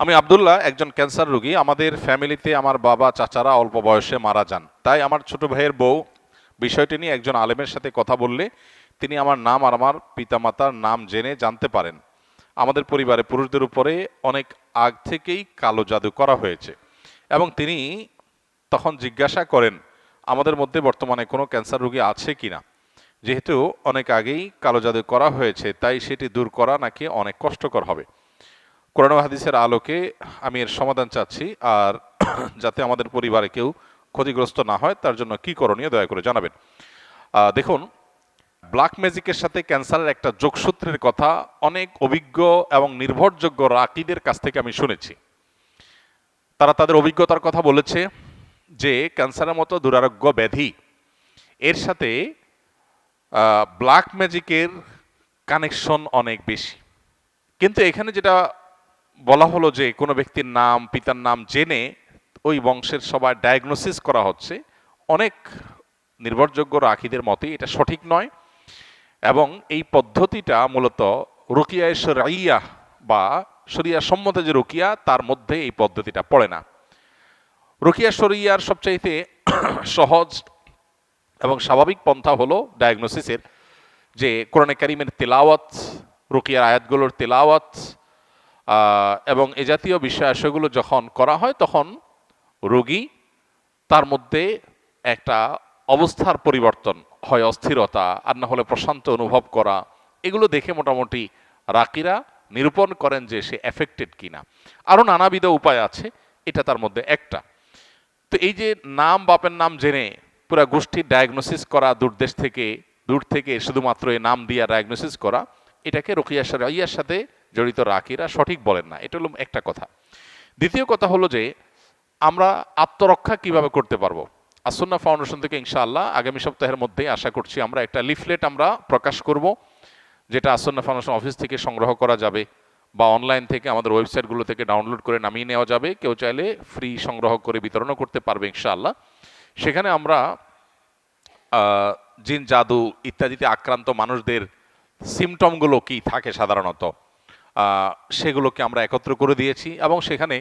আমি আব্দুল্লাহ, একজন ক্যান্সার রোগী। আমাদের ফ্যামিলিতে আমার বাবা চাচারা অল্প বয়সে মারা যান। তাই আমার ছোট ভাইয়ের বউ বিষয়টি নিয়ে একজন আলেমের সাথে কথা বললে তিনি আমার নাম আর আমার পিতামাতার নাম জেনে জানতে পারেন আমাদের পরিবারে পুরুষদের উপরে অনেক আগ থেকেই কালো জাদু করা হয়েছে। এবং তিনি তখন জিজ্ঞাসা করেন আমাদের মধ্যে বর্তমানে কোনো ক্যান্সার রোগী আছে কিনা। যেহেতু অনেক আগেই কালো জাদু করা হয়েছে, তাই সেটি দূর করা নাকি অনেক কষ্টকর হবে। কোরআন ও হাদিসের আলোকে আমি এর সমাধান চাচ্ছি, আর যাতে আমাদের পরিবারে কেউ ক্ষতিগ্রস্ত না হয় তার জন্য কি করণীয় দয়া করে জানাবেন। দেখুন, ব্ল্যাক ম্যাজিকের সাথে ক্যান্সারের একটা যোগসূত্রের কথা অনেক অভিজ্ঞ এবং নির্ভরযোগ্য রাকিদের কাছ থেকে আমি শুনেছি। তারা তাদের অভিজ্ঞতার কথা বলেছে যে ক্যান্সারের মতো দুরারোগ্য ব্যাধি এর সাথে ব্ল্যাক ম্যাজিকের কানেকশন অনেক বেশি। কিন্তু এখানে যেটা বলা হলো যে কোনো ব্যক্তির নাম পিতার নাম জেনে ওই বংশের সবার ডায়াগনোসিস করা হচ্ছে, অনেক নির্ভরযোগ্য রাখিদের মতে এটা সঠিক নয়। এবং এই পদ্ধতিটা মূলত রুকিয়া শরিয়া বা শরিয়া সম্মতে যে রুকিয়া তার মধ্যে এই পদ্ধতিটা পড়ে না। রুকিয়া শরিয়ার সবচাইতে সহজ এবং স্বাভাবিক পন্থা হলো ডায়াগনোসিসের, যে কোরআনে কারিমের তেলাওয়াত, রুকিয়ার আয়াতগুলোর তেলাওয়াত এবং এ জাতীয় বিষয়াশয়গুলো যখন করা হয় তখন রোগী তার মধ্যে একটা অবস্থার পরিবর্তন হয়, অস্থিরতা আর না হলে প্রশান্ত অনুভব করা, এগুলো দেখে মোটামুটি রাকিরা নিরূপণ করেন যে সে এফেক্টেড কিনা। আরও নানাবিধ উপায় আছে, এটা তার মধ্যে একটা। তো এই যে নাম বাপের নাম জেনে পুরা গোষ্ঠীর ডায়াগনোসিস করা, দূর থেকে শুধুমাত্র এই নাম দিয়া ডায়াগনোসিস করা, এটাকে রুকিয়া শরিয়ার সাথে জড়িত রাকিরা সঠিক বলেন না। এটা হলো একটা কথা। দ্বিতীয় কথা হলো যে আমরা আত্মরক্ষা কিভাবে করতে পারবো। আসুন্নাহ ফাউন্ডেশন থেকে ইনশাআল্লাহ আগামী সপ্তাহের মধ্যেই আশা করছি আমরা একটা লিফলেট আমরা প্রকাশ করব, যেটা আসুন্নাহ ফাউন্ডেশন অফিস থেকে সংগ্রহ করা যাবে বা অনলাইন থেকে আমাদের ওয়েবসাইটগুলো থেকে ডাউনলোড করে নামিয়ে নেওয়া যাবে। কেউ চাইলে ফ্রি সংগ্রহ করে বিতরণও করতে পারবে ইনশাআল্লাহ। সেখানে আমরা জিন জাদু ইত্যাদিতে আক্রান্ত মানুষদের সিমটমগুলো কি থাকে সাধারণত সেগুলোকে আমরা একত্র করে দিয়েছি, এবং সেখানে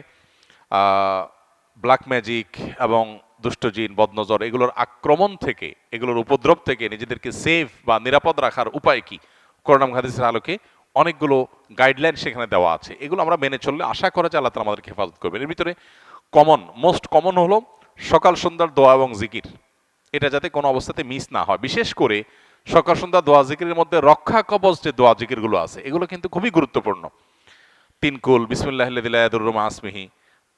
ব্ল্যাক ম্যাজিক এবং দুষ্টজিন বদনজর এগুলোর আক্রমণ থেকে, এগুলোর উপদ্রব থেকে নিজেদেরকে সেফ বা নিরাপদ রাখার উপায় কি, কোরআন হাদিসের আলোকে অনেকগুলো গাইডলাইন সেখানে দেওয়া আছে। এগুলো আমরা মেনে চললে আশা করা যায় আল্লাহ তাআলা আমাদেরকে হেফাজত করবেন। এর ভিতরে মোস্ট কমন হলো সকাল সন্ধ্যার দোয়া এবং জিকির। এটা যাতে কোনো অবস্থাতে মিস না হয়। বিশেষ করে সকাল সন্ধ্যা দোয়া জিকিরের মধ্যে রক্ষা কবচ যে দোয়া জিকিরগুলো আছে এগুলো কিন্তু খুবই গুরুত্বপূর্ণ। তিনকুল, বিসমিল্লাহিল্লাযী লা ইয়াদুররু মা ইসমিহি,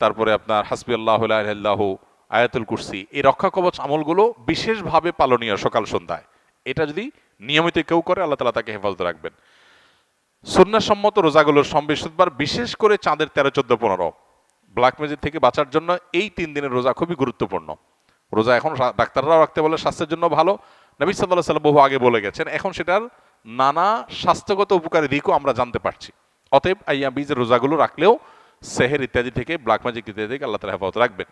তারপরে আপনার হাসবি আল্লাহু লা ইলাহা ইল্লাহু, আয়াতুল কুরসি, এই রক্ষা কবচ আমলগুলো বিশেষভাবে পালনীয় সকাল সন্ধ্যায়। এটা যদি নিয়মিত কেউ করে আল্লাহ তাআলা তাকে হেফাজত রাখবেন। সুন্নাহসম্মত রোজাগুলোর বৃহস্পতিবার, বিশেষ করে চাঁদের 13, 14, 15 ব্ল্যাক ম্যাজিক থেকে বাঁচার জন্য এই 3 দিনের রোজা খুবই গুরুত্বপূর্ণ। রোজা এখন ডাক্তাররাও রাখতে বলে, স্বাস্থ্যের জন্য ভালো। নবী সাল্লাল্লাহু আলাইহি ওয়াসাল্লাম বহু আগে বলে গেছেন, এখন সেটার নানা স্বাস্থ্যগত উপকারী দিকও আমরা জানতে পারছি। অতএব আইয়াম বীজের রোজাগুলো রাখলেও সেহের ইত্যাদি থেকে, ব্ল্যাক ম্যাজিক ইত্যাদি থেকে আল্লাহ তাআলা হেফাজত রাখবেন।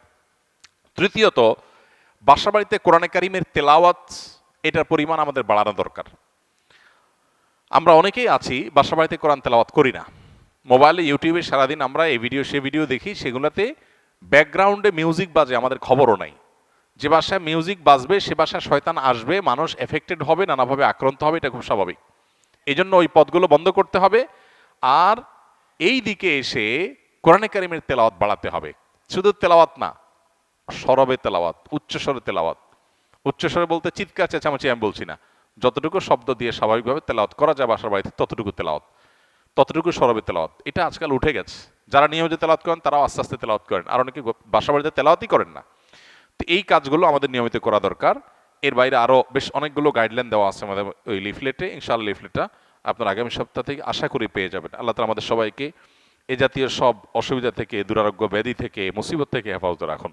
তৃতীয়ত, বাসা বাড়িতে কোরআনে কারিমের তেলাওয়াত এটার পরিমাণ আমাদের বাড়ানো দরকার। আমরা অনেকেই আছি বাসা বাড়িতে কোরআন তেলাওয়াত করি না। মোবাইলে ইউটিউবে সারাদিন আমরা এই ভিডিও সে ভিডিও দেখি, সেগুলোতে ব্যাকগ্রাউন্ডে মিউজিক বাজে, আমাদের খবরও নাই। যে বাসায় মিউজিক বাজবে সে বাসায় শয়তান আসবে, মানুষ এফেক্টেড হবে, নানাভাবে আক্রান্ত হবে, এটা খুব স্বাভাবিক। এই জন্য ওই পথগুলো বন্ধ করতে হবে। আর এই দিকে এসে কোরআনে কারিমের তেলাওয়াত বাড়াতে হবে। শুধু তেলাওয়াত না, সরবে তেলাওয়াত, উচ্চস্বরে তেলাওয়াত। উচ্চস্বরে বলতে চিৎকার চেঁচামেচি আমি বলছি না, যতটুকু শব্দ দিয়ে স্বাভাবিকভাবে তেলাওয়াত করা যায় বাসার বাড়িতে ততটুকু তেলাওয়াত, ততটুকু সরবে তেলাওয়াত। এটা আজকাল উঠে গেছে। যারা নিয়মিত তেলাওয়াত করেন তারাও আস্তে আস্তে তেলাওয়াত করেন, আর অনেকে বাসা বাড়িতে তেলাওয়াতই করেন না। তো এই কাজগুলো আমাদের নিয়মিত করা দরকার। এর বাইরে আরও বেশ অনেকগুলো গাইডলাইন দেওয়া আছে আমাদের ওই লিফলেটে। ইনশাআল্লাহ লিফলেটটা আপনার আগামী সপ্তাহ থেকে আশা করি পেয়ে যাবেন। আল্লাহ তাআলা আমাদের সবাইকে এ জাতীয় সব অসুবিধা থেকে, দুরারোগ্য ব্যাধি থেকে, মুসিবত থেকে হেফাজত রাখুন।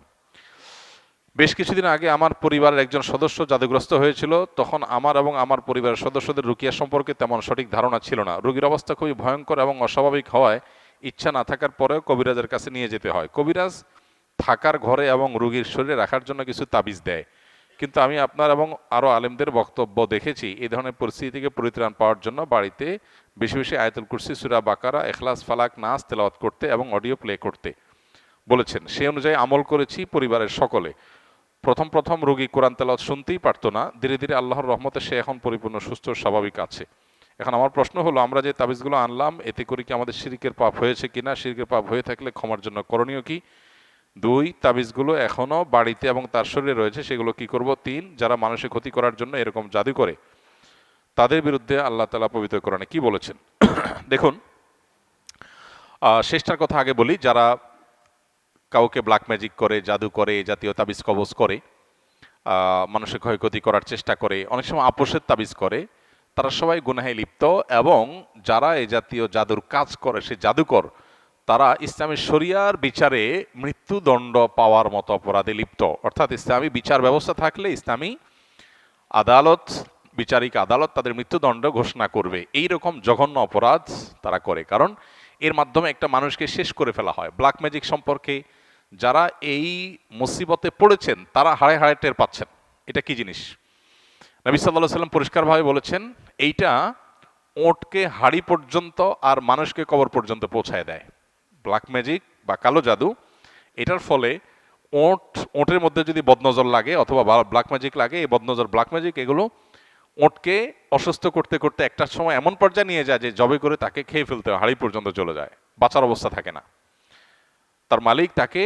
বেশ কিছুদিন আগে আমার পরিবারের একজন সদস্য জাদুগ্রস্ত হয়েছিল। তখন আমার এবং আমার পরিবারের সদস্যদের রুকিয়া সম্পর্কে তেমন সঠিক ধারণা ছিল না। রোগীর অবস্থা খুবই ভয়ঙ্কর এবং অস্বাভাবিক হওয়ায় ইচ্ছা না থাকার পরেও কবিরাজের কাছে নিয়ে যেতে হয়। কবিরাজ থাকার ঘরে এবং রোগীর শরীরে রাখার জন্য কিছু তাবিজ দেয়, কিন্তু আমি আপনার এবং আরও আলেমদের বক্তব্য দেখেছি এই ধরনের পরিস্থিতি থেকে পরিত্রাণ পাওয়ার জন্য বাড়িতে বেশি বেশি আয়াতুল কুরসি, সূরা বাকারা, ইখলাস, ফালাক, নাস তেলাওয়াত করতে এবং অডিও প্লে করতে বলেছেন। সেই অনুযায়ী আমল করেছি পরিবারের সকলে। প্রথম প্রথম রোগী কোরআন তেলাওয়াত শুনতেই পারতো না, ধীরে ধীরে আল্লাহর রহমতে সে এখন পরিপূর্ণ সুস্থ স্বাভাবিক আছে। এখন আমার প্রশ্ন হলো, আমরা যে তাবিজগুলো আনলাম এতে করে কি আমাদের শিরকের পাপ হয়েছে কিনা? শিরকের পাপ হয়ে থাকলে ক্ষমার জন্য করণীয় কি? 2, তাবিজগুলো এখনো বাড়িতে এবং তার শরীরে রয়েছে, সেগুলো কি করব? 3, যারা মানুষের ক্ষতি করার জন্য এরকম জাদু করে তাদের বিরুদ্ধে আল্লাহ তাআলা পবিত্র কোরআনে কি বলেছেন? দেখুন, শেষটার কথা আগে বলি। যারা কাউকে ব্ল্যাক ম্যাজিক করে, জাদু করে, এই জাতীয় তাবিজ কবজ করে, মানুষের ক্ষয়ক্ষতি করার চেষ্টা করে, অনেক সময় আপোষের তাবিজ করে, তারা সবাই গুনাহে লিপ্ত। এবং যারা এই জাতীয় জাদুর কাজ করে, সে জাদুকর, তারা ইসলামী শরিয়ার বিচারে মৃত্যুদণ্ড পাওয়ার মতো অপরাধে লিপ্ত। অর্থাৎ ইসলামী বিচার ব্যবস্থা থাকলে ইসলামী আদালত, বিচারিক আদালত তাদের মৃত্যুদণ্ড ঘোষণা করবে। এই রকম জঘন্য অপরাধ তারা করে, কারণ এর মাধ্যমে একটা মানুষকে শেষ করে ফেলা হয়। ব্ল্যাক ম্যাজিক সম্পর্কে যারা এই মুসিবতে পড়েছেন তারা হাড়ে হাড়ে টের পাচ্ছেন এটা কি জিনিস। নবী সাল্লাল্লাহু আলাইহি ওয়াসাল্লাম পরিষ্কারভাবে বলেছেন, এইটা ওঁটকে হাড়ি পর্যন্ত আর মানুষকে কবর পর্যন্ত পৌঁছায় দেয়। ব্ল্যাক ম্যাজিক বা কালো জাদু, এটার ফলে ওঁটের মধ্যে যদি বদনজর লাগে অথবা ব্ল্যাক ম্যাজিক লাগে, এই বদনজর, ব্ল্যাক ম্যাজিক, এগুলো ওঁটকে অসুস্থ করতে করতে একটা সময় এমন পর্যায়ে নিয়ে যায় যে জবে করে তাকে খেয়ে ফেলতে হয়, হাড়ি পর্যন্ত চলে যায়, বাঁচার অবস্থা থাকে না। তার মালিক তাকে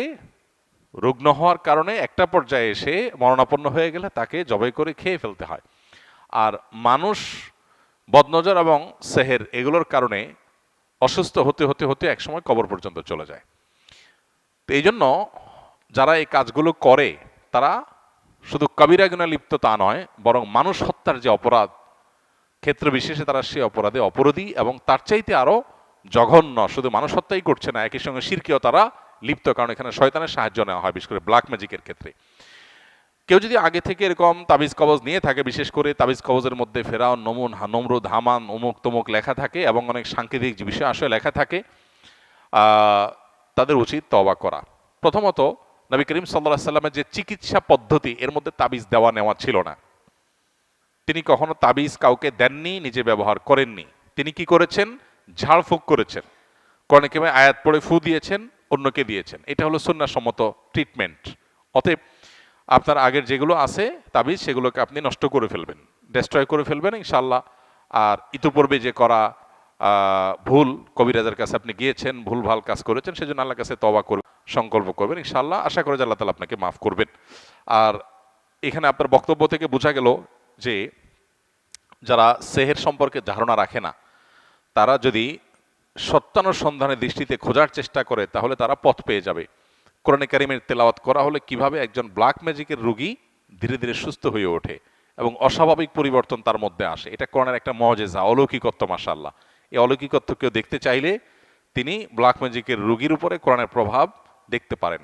রুগ্ন হওয়ার কারণে একটা পর্যায়ে এসে মরণাপন্ন হয়ে গেলে তাকে জবাই করে খেয়ে ফেলতে হয়। আর মানুষ বদনজর এবং সেহের এগুলোর কারণে অসুস্থ হতে হতে হতে একসময় কবর পর্যন্ত চলে যায়। তো এই জন্য যারা এই কাজগুলো করে তারা শুধু কবিরা গুনাহে লিপ্ত তা নয়, বরং মানুষ হত্যার যে অপরাধ, ক্ষেত্র বিশেষে তারা সে অপরাধে অপরাধী, এবং তার চাইতে আরো জঘন্য, শুধু মানুষ হত্যাই করছে না, একই সঙ্গে শিরকেও তারা লিপ্ত, কারণ এখানে শয়তানের সাহায্য নেওয়া হয়, বিশেষ করে ব্ল্যাক ম্যাজিকের ক্ষেত্রে। কেউ যদি আগে থেকে এরকম তাবিজ কবজ নিয়ে থাকে, বিশেষ করে তাবিজ কবজের মধ্যে ফেরাউন, নমরুদ, হামান, অমুক তমুক লেখা থাকে এবং অনেক সাংকেতিক বিষয় আসলে লেখা থাকে, তাদের উচিত তওবা করা। প্রথমত, নবী করিম সাল্লাল্লাহু আলাইহি ওয়াসাল্লামের যে চিকিৎসা পদ্ধতি, এর মধ্যে তাবিজ দেওয়া নেওয়া ছিল না। তিনি কখনো তাবিজ কাউকে দেননি, নিজে ব্যবহার করেননি। তিনি কি করেছেন? ঝাড়ফুঁক করেছেন, কোরআনে কারিমে আয়াত পড়ে ফু দিয়েছেন, অন্যকে দিয়েছেন। এটা হলো সুন্নাহসম্মত ট্রিটমেন্ট। অতএব আপনার আগের যেগুলো আছে তাবিজ, সেগুলোকে আপনি নষ্ট করে ফেলবেন, ডেস্ট্রয় করে ফেলবেন ইনশাআল্লাহ। আর ইতিপূর্বে যে করা ভুল, কবিরাজের কাছে আপনি গিয়েছেন, ভুল ভাল কাজ করেছেন, সেজন্য আল্লাহর কাছে তওবা করবেন, সংকল্প করবেন, ইনশাআল্লাহ আশা করে যে আল্লাহ তাআলা আপনাকে মাফ করবেন। আর এখানে আপনার বক্তব্য থেকে বোঝা গেল যে যারা সেহের সম্পর্কে ধারণা রাখে না, তারা যদি সত্যানুসন্ধানের দৃষ্টিতে খোঁজার চেষ্টা করে তাহলে তারা পথ পেয়ে যাবে। কোরআনে কারিমের তেলাওয়াত করা হলে কিভাবে একজন ব্ল্যাক ম্যাজিকের রোগী ধীরে ধীরে সুস্থ হয়ে ওঠে এবং অস্বাভাবিক পরিবর্তন তার মধ্যে আসে, এটা কোরআনের একটা মুজিজা, অলৌকিকত্ব। মাশাআল্লাহ, এই অলৌকিকত্ব কেউ দেখতে চাইলে তিনি ব্ল্যাক ম্যাজিকের রোগীর উপরে কোরআনের প্রভাব দেখতে পারেন।